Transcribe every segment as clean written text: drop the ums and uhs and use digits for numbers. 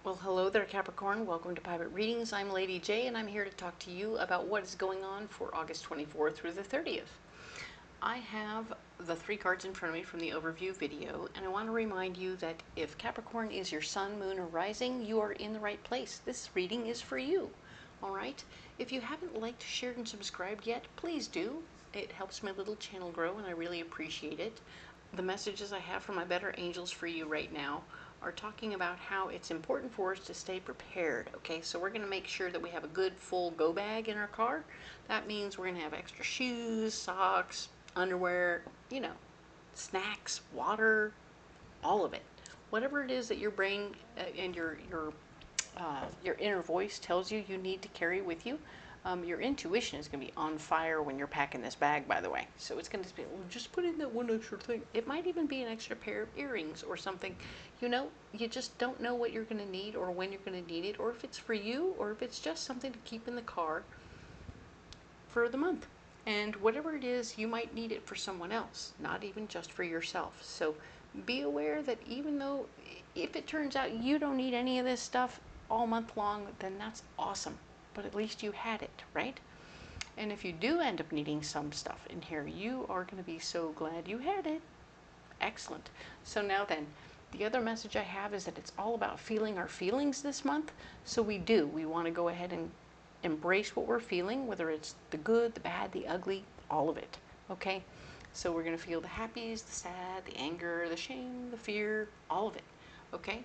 Well, hello there, Capricorn. Welcome to Private Readings. I'm Lady J, and I'm here to talk to you about what is going on for August 24th through the 30th. I have the 3 cards in front of me from the overview video, and I want to remind you that if Capricorn is your sun, moon, or rising, you are in the right place. This reading is for you. All right? If you haven't liked, shared, and subscribed yet, please do. It helps my little channel grow, and I really appreciate it. The messages I have from my better angels for you right now are talking about how it's important for us to stay prepared. Okay, so we're going to make sure that we have a good full go bag in our car. That means we're going to have extra shoes, socks, underwear, snacks, water, all of it. Whatever it is that your brain and your inner voice tells you need to carry with you. Your intuition is going to be on fire when you're packing this bag, by the way. So it's going to be, well, just put in that one extra thing. It might even be an extra pair of earrings or something. You just don't know what you're going to need or when you're going to need it, or if it's for you, or if it's just something to keep in the car for the month. And whatever it is, you might need it for someone else, not even just for yourself. So be aware that even though, if it turns out you don't need any of this stuff all month long, then that's awesome. But at least you had it, right? And if you do end up needing some stuff in here, you are going to be so glad you had it. Excellent. So now then, the other message I have is that it's all about feeling our feelings this month. So we want to go ahead and embrace what we're feeling, whether it's the good, the bad, the ugly, all of it. Okay? So we're going to feel the happies, the sad, the anger, the shame, the fear, all of it. Okay?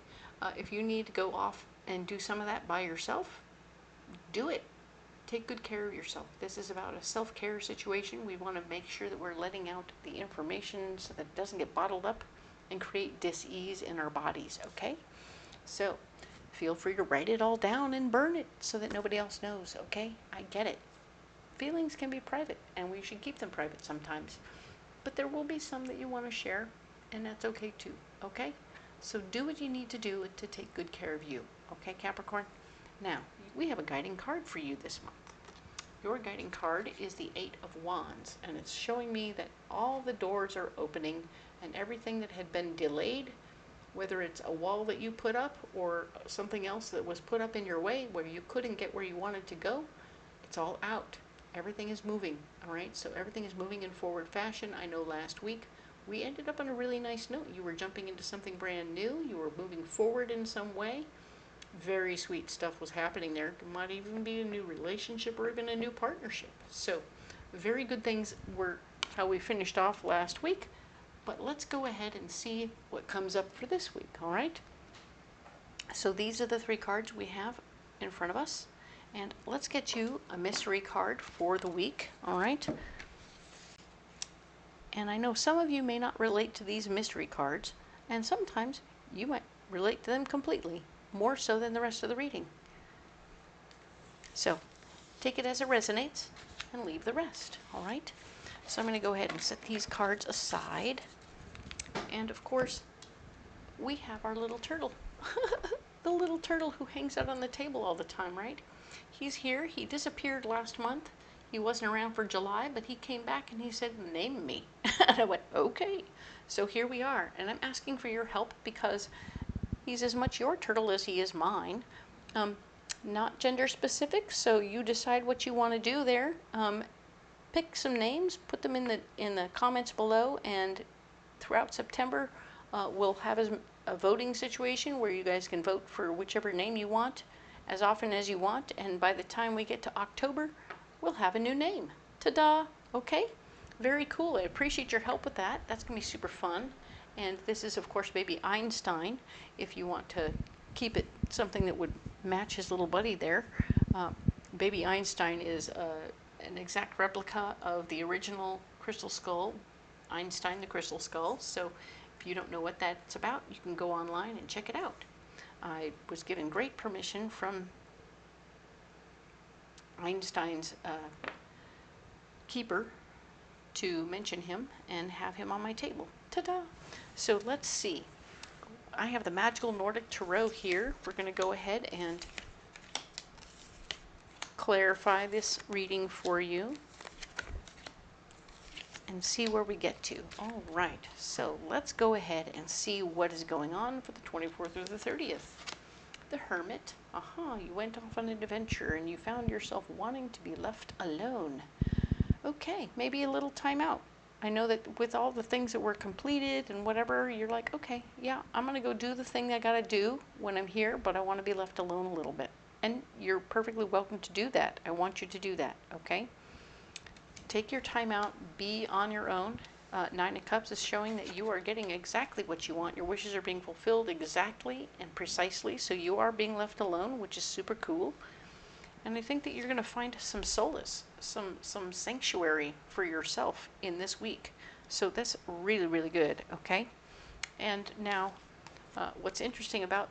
If you need to go off and do some of that by yourself, do it. Take good care of yourself. This is about a self-care situation. We want to make sure that we're letting out the information so that it doesn't get bottled up and create dis-ease in our bodies, okay? So feel free to write it all down and burn it so that nobody else knows, okay? I get it. Feelings can be private, and we should keep them private sometimes. But there will be some that you want to share, and that's okay too, okay? So do what you need to do to take good care of you, okay, Capricorn? Now, we have a guiding card for you this month. Your guiding card is the 8 of Wands, and it's showing me that all the doors are opening and everything that had been delayed, whether it's a wall that you put up or something else that was put up in your way where you couldn't get where you wanted to go, it's all out. Everything is moving, all right? So everything is moving in forward fashion. I know last week we ended up on a really nice note. You were jumping into something brand new. You were moving forward in some way. Very sweet stuff was happening there. It might even be a new relationship or even a new partnership. So very good things were how we finished off last week. But let's go ahead and see what comes up for this week, all right? So these are the 3 cards we have in front of us. And let's get you a mystery card for the week, all right? And I know some of you may not relate to these mystery cards, and sometimes you might relate to them completely, more so than the rest of the reading. So take it as it resonates and leave the rest, all right? So I'm going to go ahead and set these cards aside. And of course, we have our little turtle. The little turtle who hangs out on the table all the time, right? He's here. He disappeared last month. He wasn't around for July, but he came back and he said, "Name me." And I went, okay. So here we are. And I'm asking for your help because he's as much your turtle as he is mine. Not gender specific, so you decide what you want to do there. Pick some names, put them in the comments below, and throughout September, we'll have a voting situation where you guys can vote for whichever name you want as often as you want, and by the time we get to October, we'll have a new name. Ta-da! Okay? Very cool. I appreciate your help with that. That's going to be super fun. And this is, of course, Baby Einstein, if you want to keep it something that would match his little buddy there. Baby Einstein is an exact replica of the original crystal skull, Einstein the Crystal Skull. So if you don't know what that's about, you can go online and check it out. I was given great permission from Einstein's keeper to mention him and have him on my table. Ta-da! So let's see. I have the Magical Nordic Tarot here. We're going to go ahead and clarify this reading for you and see where we get to. All right, so let's go ahead and see what is going on for the 24th through the 30th. The Hermit. You went off on an adventure and you found yourself wanting to be left alone. Okay, maybe a little time out. I know that with all the things that were completed and whatever, you're like, okay, yeah, I'm going to go do the thing I got to do when I'm here, but I want to be left alone a little bit. And you're perfectly welcome to do that. I want you to do that, okay? Take your time out. Be on your own. Nine of Cups is showing that you are getting exactly what you want. Your wishes are being fulfilled exactly and precisely, so you are being left alone, which is super cool. And I think that you're going to find some solace, some sanctuary for yourself in this week. So that's really, really good, okay? And now, what's interesting about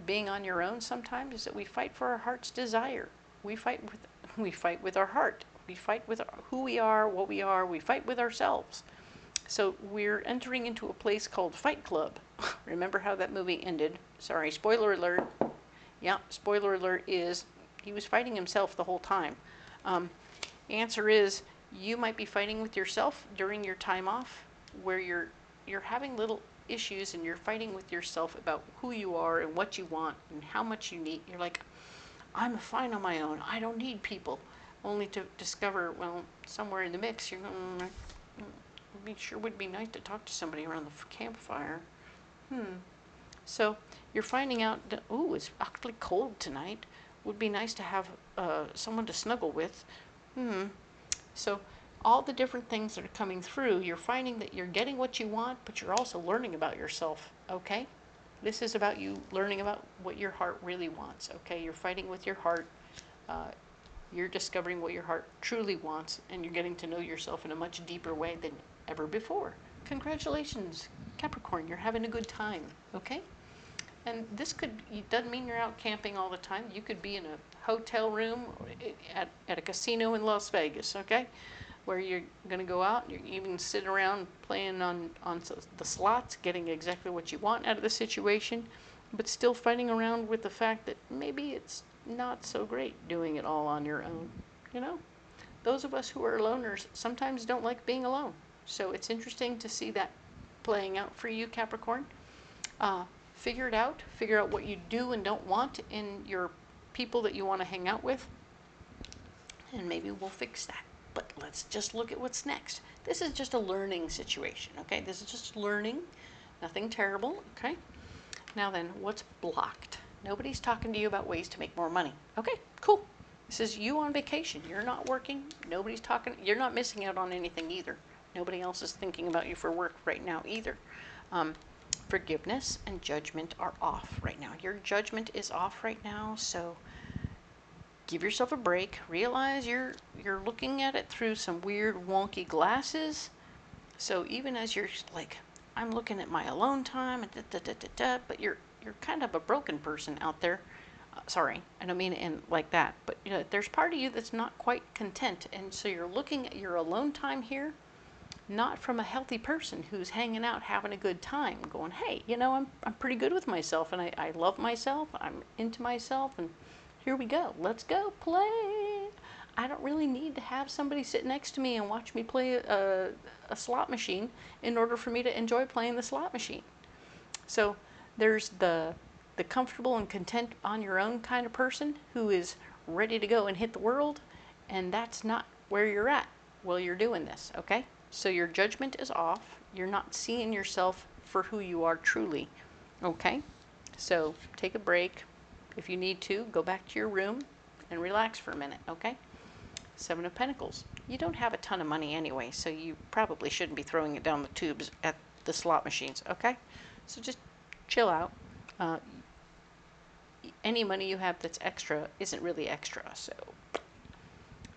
being on your own sometimes is that we fight for our heart's desire. We fight with our heart. We fight with who we are, what we are. We fight with ourselves. So we're entering into a place called Fight Club. Remember how that movie ended? Sorry, spoiler alert. Yeah, spoiler alert is he was fighting himself the whole time. Answer is you might be fighting with yourself during your time off, where you're having little issues and you're fighting with yourself about who you are and what you want and how much you need. You're like, I'm fine on my own. I don't need people. Only to discover, well, somewhere in the mix, you're going, it sure would be nice to talk to somebody around the campfire. So you're finding out that, ooh, it's awfully cold tonight. Would be nice to have someone to snuggle with. So all the different things that are coming through, you're finding that you're getting what you want, but you're also learning about yourself, okay? This is about you learning about what your heart really wants, okay? You're fighting with your heart. You're discovering what your heart truly wants, and you're getting to know yourself in a much deeper way than ever before. Congratulations, Capricorn, you're having a good time, okay? And this doesn't mean you're out camping all the time. You could be in a hotel room at a casino in Las Vegas, okay? Where you're going to go out, you even sit around playing on the slots, getting exactly what you want out of the situation, but still fighting around with the fact that maybe it's not so great doing it all on your own, you know? Those of us who are loners sometimes don't like being alone. So it's interesting to see that playing out for you, Capricorn. Figure it out. Figure out what you do and don't want in your people that you want to hang out with. And maybe we'll fix that. But let's just look at what's next. This is just a learning situation, okay? This is just learning. Nothing terrible, okay? Now then, what's blocked? Nobody's talking to you about ways to make more money. Okay, cool. This is you on vacation. You're not working. Nobody's talking. You're not missing out on anything either. Nobody else is thinking about you for work right now either. Forgiveness and judgment are off right now. Your judgment is off right now, so give yourself a break. Realize you're looking at it through some weird wonky glasses. So even as you're like, I'm looking at my alone time, but you're kind of a broken person out there. Sorry, I don't mean it like that, but you know, there's part of you that's not quite content, and so you're looking at your alone time here, not from a healthy person who's hanging out, having a good time, going, hey, you know, I'm pretty good with myself, and I love myself, I'm into myself, and here we go. Let's go play. I don't really need to have somebody sit next to me and watch me play a slot machine in order for me to enjoy playing the slot machine. So there's the comfortable and content on your own kind of person who is ready to go and hit the world, and that's not where you're at while you're doing this, okay? So your judgment is off. You're not seeing yourself for who you are truly, okay? So take a break. If you need to, go back to your room and relax for a minute, okay? Seven of Pentacles. You don't have a ton of money anyway, so you probably shouldn't be throwing it down the tubes at the slot machines, okay? So just chill out. Any money you have that's extra isn't really extra, so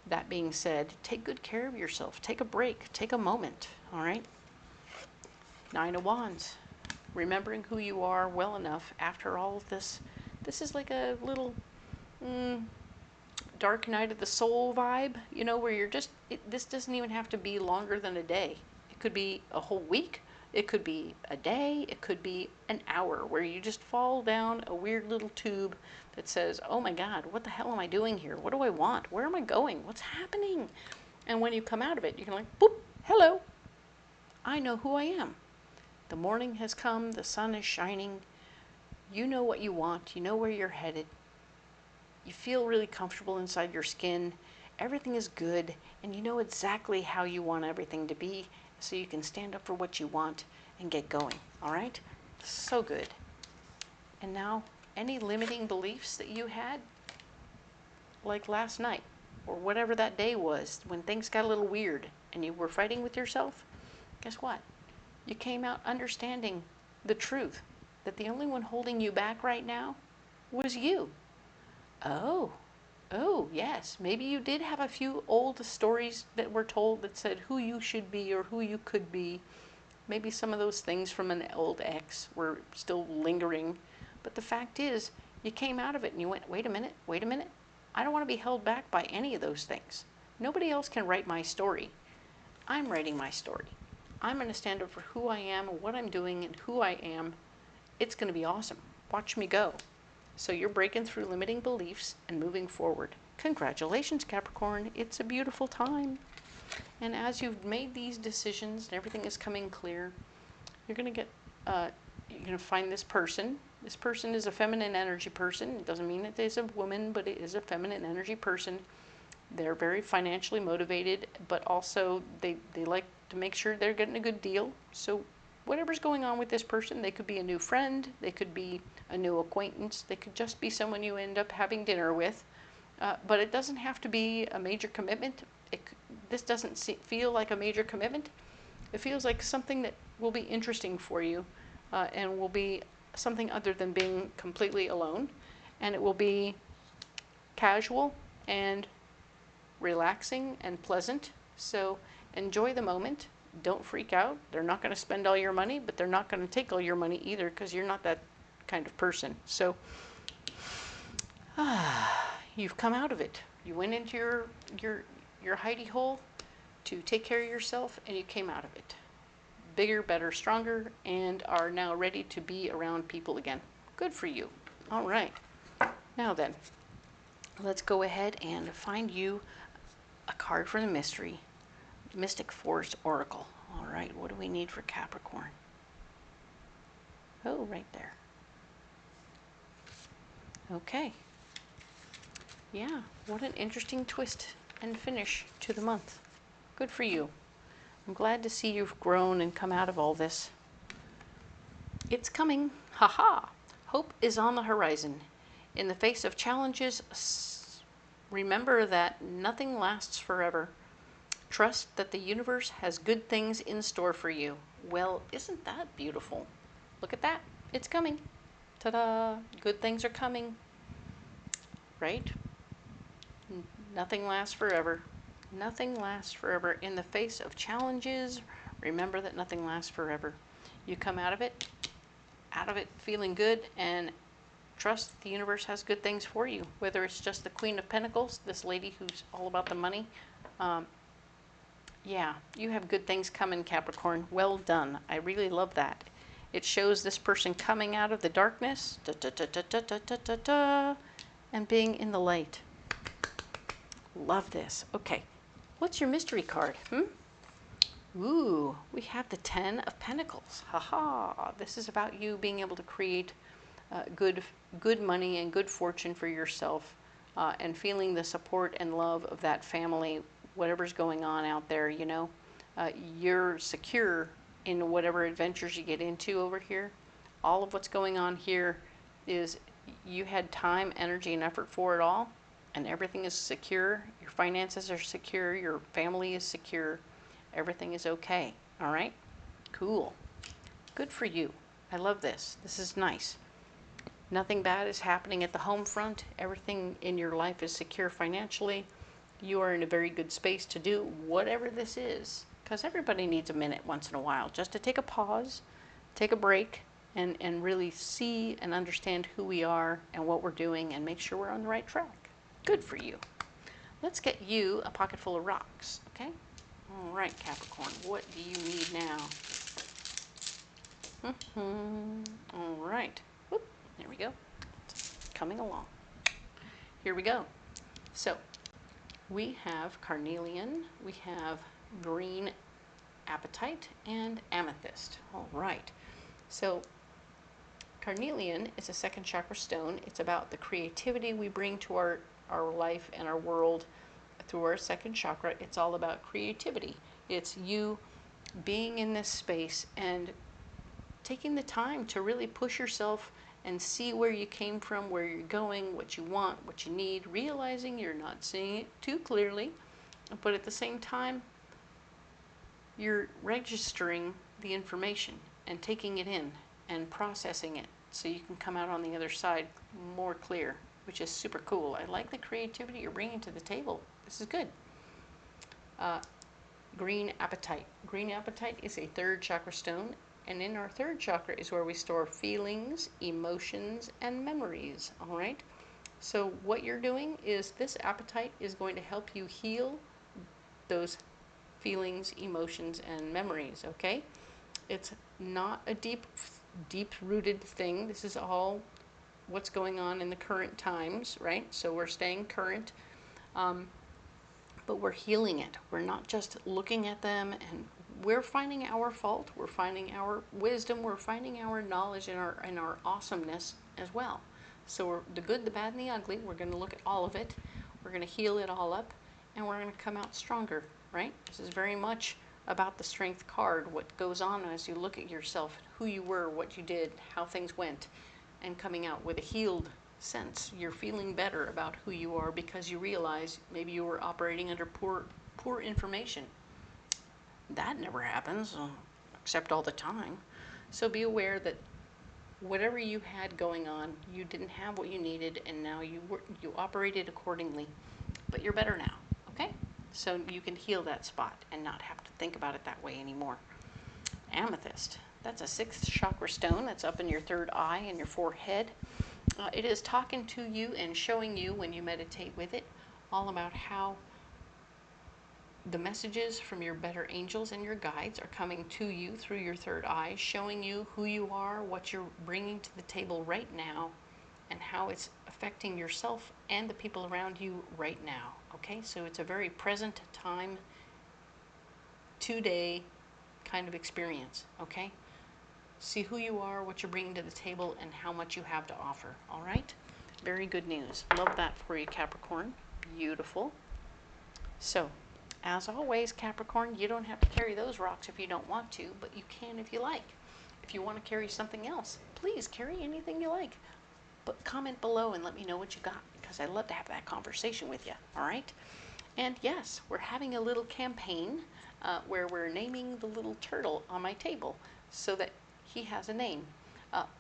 that being said, take good care of yourself. Take a break. Take a moment, all right? Nine of Wands. Remembering who you are well enough after all of this. This is like a little dark night of the soul vibe, you know, where you're just, this doesn't even have to be longer than a day. It could be a whole week. It could be a day. It could be an hour where you just fall down a weird little tube that says, oh my God, what the hell am I doing here? What do I want? Where am I going? What's happening? And when you come out of it, you can like, boop, hello. I know who I am. The morning has come. The sun is shining. You know what you want. You know where you're headed. You feel really comfortable inside your skin. Everything is good, and you know exactly how you want everything to be, so you can stand up for what you want and get going. All right? So good. And now, any limiting beliefs that you had, like last night, or whatever that day was, when things got a little weird and you were fighting with yourself, guess what? You came out understanding the truth, that the only one holding you back right now was you. Oh, yes, maybe you did have a few old stories that were told that said who you should be or who you could be. Maybe some of those things from an old ex were still lingering. But the fact is, you came out of it and you went, wait a minute. I don't want to be held back by any of those things. Nobody else can write my story. I'm writing my story. I'm going to stand up for who I am, what I'm doing, and who I am. It's going to be awesome. Watch me go. So you're breaking through limiting beliefs and moving forward. Congratulations, Capricorn. It's a beautiful time. And as you've made these decisions and everything is coming clear, you're going to get, you're going to find this person. This person is a feminine energy person. It doesn't mean that it's a woman, but it is a feminine energy person. They're very financially motivated, but also they like to make sure they're getting a good deal. So whatever's going on with this person, they could be a new friend, they could be a new acquaintance, they could just be someone you end up having dinner with. But it doesn't have to be a major commitment. This doesn't feel like a major commitment. It feels like something that will be interesting for you and will be something other than being completely alone. And it will be casual and relaxing and pleasant. So enjoy the moment. Don't freak out. They're not going to spend all your money, but they're not going to take all your money either, because you're not that kind of person. So you've come out of it. You went into your hidey hole to take care of yourself, and you came out of it bigger, better, stronger, and are now ready to be around people again. Good for you. All right. Now then, let's go ahead and find you a card for the mystery. Mystic Force Oracle. All right, what do we need for Capricorn? Oh, right there. Okay. Yeah, what an interesting twist and finish to the month. Good for you. I'm glad to see you've grown and come out of all this. It's coming. Ha-ha. Hope is on the horizon. In the face of challenges, remember that nothing lasts forever. Trust that the universe has good things in store for you. Well, isn't that beautiful? Look at that. It's coming. Ta-da. Good things are coming. Right? Nothing lasts forever. Nothing lasts forever. In the face of challenges, remember that nothing lasts forever. You come out of it feeling good, and trust the universe has good things for you. Whether it's just the Queen of Pentacles, this lady who's all about the money. Yeah, you have good things coming, Capricorn. Well done. I really love that. It shows this person coming out of the darkness and being in the light. Love this. Okay, what's your mystery card? Ooh, we have the Ten of Pentacles. Haha. This is about you being able to create good money and good fortune for yourself, and feeling the support and love of that family. Whatever's going on out there, you know, you're secure in whatever adventures you get into over here. All of what's going on here is you had time, energy, and effort for it all, and everything is secure. Your finances are secure. Your family is secure. Everything is okay. All right? Cool. Good for you. I love this. This is nice. Nothing bad is happening at the home front. Everything in your life is secure financially. You are in a very good space to do whatever this is, because everybody needs a minute once in a while just to take a pause, take a break, and really see and understand who we are and what we're doing, and make sure we're on the right track. Good for you. Let's get you a pocket full of rocks, okay? All right, Capricorn, what do you need now? All right. Whoop, there we go. It's coming along. Here we go. So, we have carnelian, we have green apatite, and amethyst. All right. So Carnelian is a second chakra stone. It's about the creativity we bring to our life and our world through our second chakra. It's all about creativity. It's you being in this space and taking the time to really push yourself and see where you came from, where you're going, what you want, what you need, realizing you're not seeing it too clearly, but at the same time, you're registering the information and taking it in and processing it so you can come out on the other side more clear, which is super cool. I like the creativity you're bringing to the table. This is good. Green apatite. Green apatite is a third chakra stone, and in our third chakra is where we store feelings, emotions, and memories. All right? So what you're doing is this apatite is going to help you heal those feelings, emotions, and memories, okay? It's not a deep-rooted thing. This is all what's going on in the current times, right? So we're staying current, but we're healing it. We're not just looking at them, and we're finding our fault. We're finding our wisdom. We're finding our knowledge and our awesomeness as well. So we're the good, the bad, and the ugly. We're going to look at all of it. We're going to heal it all up, and we're going to come out stronger, right? This is very much about the strength card, what goes on as you look at yourself, who you were, what you did, how things went, and coming out with a healed sense. You're feeling better about who you are because you realize maybe you were operating under poor information. That never happens, except all the time. So be aware that whatever you had going on, you didn't have what you needed, and now you operated accordingly. But you're better now, okay? So you can heal that spot and not have to think about it that way anymore. Amethyst. That's a sixth chakra stone that's up in your third eye and your forehead. It is talking to you and showing you when you meditate with it all about how the messages from your better angels and your guides are coming to you through your third eye, showing you who you are, what you're bringing to the table right now, and how it's affecting yourself and the people around you right now. Okay, so it's a very present time, today kind of experience. Okay, see who you are, what you're bringing to the table, and how much you have to offer. All right, very good news. Love that for you, Capricorn. Beautiful. So, as always, Capricorn, you don't have to carry those rocks if you don't want to, but you can if you like. If you want to carry something else, please carry anything you like. But comment below and let me know what you got, because I'd love to have that conversation with you, all right? And yes, we're having a little campaign where we're naming the little turtle on my table so that he has a name.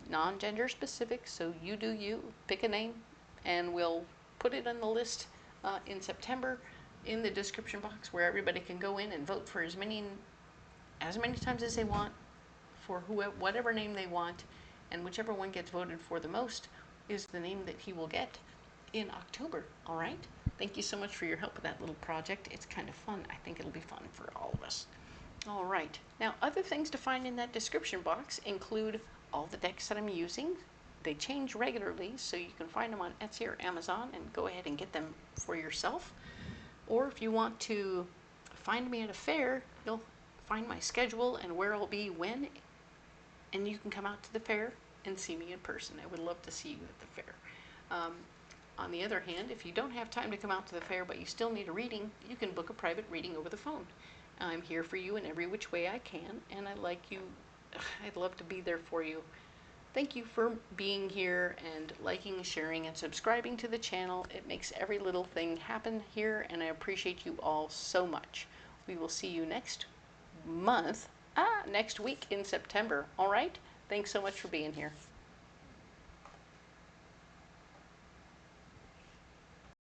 Non-gender specific, so you do you, pick a name, and we'll put it on the list in September in the description box where everybody can go in and vote for as many times as they want for whatever name they want, and whichever one gets voted for the most is the name that he will get in October. All right? Thank you so much for your help with that little project. It's kind of fun. I think it'll be fun for all of us. All right. Now, other things to find in that description box include all the decks that I'm using. They change regularly, so you can find them on Etsy or Amazon and go ahead and get them for yourself. Or if you want to find me at a fair, you'll find my schedule and where I'll be when, and you can come out to the fair and see me in person. I would love to see you at the fair. On the other hand, if you don't have time to come out to the fair but you still need a reading, you can book a private reading over the phone. I'm here for you in every which way I can, and I'd love to be there for you. Thank you for being here and liking, sharing, and subscribing to the channel. It makes every little thing happen here, and I appreciate you all so much. We will see you next week in September. All right? Thanks so much for being here.